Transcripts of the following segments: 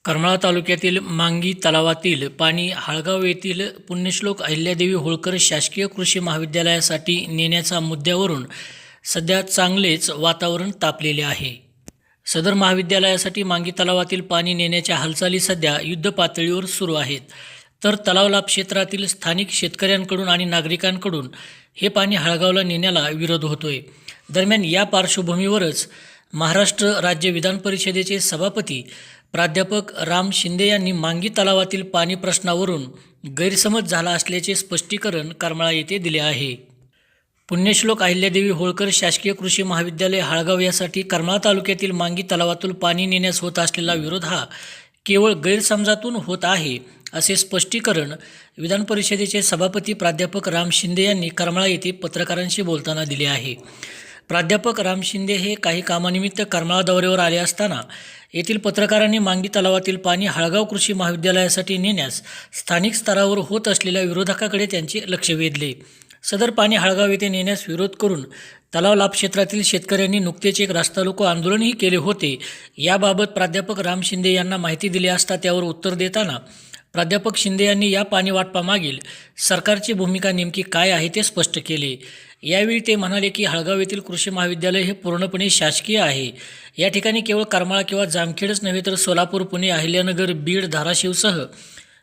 करमाळा तालुक्यातील मांगी तलावातील पाणी हाळगाव येथील पुण्यश्लोक अहिल्यादेवी होळकर शासकीय कृषी महाविद्यालयासाठी नेण्याच्या मुद्द्यावरून सध्या चांगलेच वातावरण तापलेले आहे। सदर महाविद्यालयासाठी मांगी तलावातील पाणी नेण्याच्या हालचाली सध्या युद्धपातळीवर सुरू आहेत। तर तलाव लाभ क्षेत्रातील स्थानिक शेतकऱ्यांकडून आणि नागरिकांकडून हे पाणी हाळगावला नेण्याला विरोध होतोय। दरम्यान या पार्श्वभूमीवरच महाराष्ट्र राज्य विधान परिषदेचे सभापती प्राध्यापक राम शिंदे यांनी मांगी तलावातील पाणी प्रश्नावरून गैरसमज झाला असल्याचे स्पष्टीकरण करमाळा येथे दिले आहे। पुण्यश्लोक अहिल्यादेवी होळकर शासकीय कृषी महाविद्यालय हाळगाव यासाठी करमाळा तालुक्यातील मांगी तलावातून पाणी नेण्यास होत असलेला विरोध हा केवळ गैरसमजातून होत आहे, असे स्पष्टीकरण विधान परिषदेचे सभापती प्राध्यापक राम शिंदे यांनी करमाळा येथे पत्रकारांशी बोलताना दिले आहे। प्राध्यापक राम शिंदे हे काही कामानिमित्त करमाळा दौऱ्यावर आले असताना येथील पत्रकारांनी मांगी तलावातील पाणी हाळगाव कृषी महाविद्यालयासाठी नेण्यास स्थानिक स्तरावर होत असलेल्या विरोधकाकडे त्यांचे लक्ष वेधले। सदर पाणी हाळगाव येथे नेण्यास विरोध करून तलाव लाभ क्षेत्रातील शेतकऱ्यांनी नुकतेच एक रास्ता रोको आंदोलनही केले होते। याबाबत प्राध्यापक राम शिंदे यांना माहिती दिली असता त्यावर उत्तर देताना प्राध्यापक शिंदे यांनी या पाणी वाटपामागील सरकारची भूमिका नेमकी काय आहे ते स्पष्ट केले। यावेळी ते म्हणाले की हाळगाव येथील कृषी महाविद्यालय हे पूर्णपणे शासकीय आहे। या ठिकाणी केवळ करमाळा किंवा जामखेडच नव्हे तर सोलापूर, पुणे, अहिल्यानगर, बीड, धाराशिवसह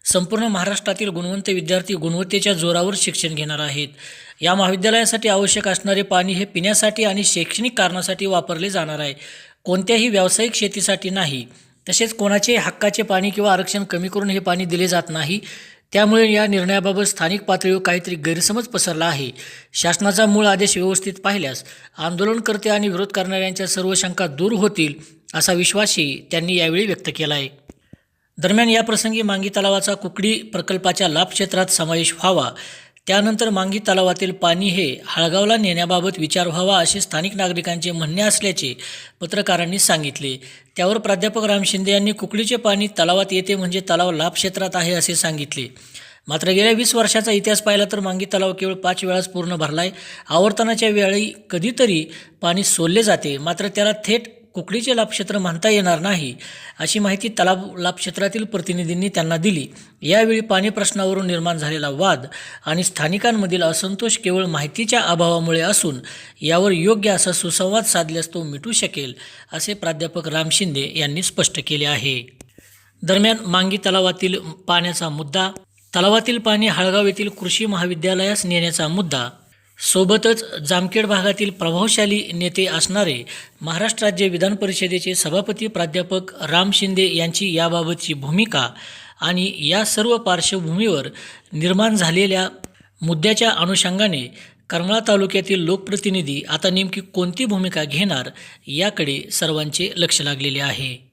संपूर्ण महाराष्ट्रातील गुणवंत विद्यार्थी गुणवत्तेच्या जोरावर शिक्षण घेणार आहेत। या महाविद्यालयासाठी आवश्यक असणारे पाणी हे पिण्यासाठी आणि शैक्षणिक कारणासाठी वापरले जाणार आहे, कोणत्याही व्यावसायिक शेतीसाठी नाही। तसेच कोणाचे हक्काचे पाणी किंवा आरक्षण कमी करून हे पाणी दिले जात नाही। त्यामुळे या निर्णयाबाबत स्थानिक पातळीवर काहीतरी गैरसमज पसरला आहे। शासनाचा मूळ आदेश व्यवस्थित पाहिल्यास आंदोलनकर्ते आणि विरोध करणाऱ्यांच्या सर्व शंका दूर होतील, असा विश्वासही त्यांनी यावेळी व्यक्त केला आहे। दरम्यान या प्रसंगी मांगी तलावाचा कुकडी प्रकल्पाच्या लाभ क्षेत्रात समावेश व्हावा, त्यानंतर मांगी तलावातील पाणी हे हाळगावला नेण्याबाबत विचार व्हावा, असे स्थानिक नागरिकांचे म्हणणे असल्याचे पत्रकारांनी सांगितले। त्यावर प्राध्यापक राम शिंदे यांनी कुकडीचे पाणी तलावात येते म्हणजे तलाव लाभ क्षेत्रात आहे असे सांगितले। मात्र गेल्या 20 वर्षाचा इतिहास पाहिला तर मांगी तलाव केवळ 5 वेळाच पूर्ण भरलाय। आवर्तनाच्या वेळी कधीतरी पाणी सोडले जाते, मात्र त्याला थेट कुकडीचे लाभक्षेत्र म्हणता येणार नाही, अशी माहिती तलाव लाभक्षेत्रातील प्रतिनिधींनी त्यांना दिली। यावेळी पाणी प्रश्नावरून निर्माण झालेला वाद आणि स्थानिकांमधील असंतोष केवळ माहितीच्या अभावामुळे असून यावर योग्य असा सुसंवाद साधल्यास तो मिटू शकेल, असे प्राध्यापक राम शिंदे यांनी स्पष्ट केले आहे। दरम्यान मांगी तलावातील पाण्याचा मुद्दा, तलावातील पाणी हाळगाव येथील कृषी महाविद्यालयास नेण्याचा मुद्दा, सोबतच जामखेड भागातील प्रभावशाली नेते असणारे महाराष्ट्र राज्य विधान परिषदेचे सभापती प्राध्यापक राम शिंदे यांची याबाबतची भूमिका आणि या सर्व पार्श्वभूमीवर निर्माण झालेल्या मुद्द्याच्या अनुषंगाने करमाळा तालुक्यातील लोकप्रतिनिधी आता नेमकी कोणती भूमिका घेणार याकडे सर्वांचे लक्ष लागलेले आहे।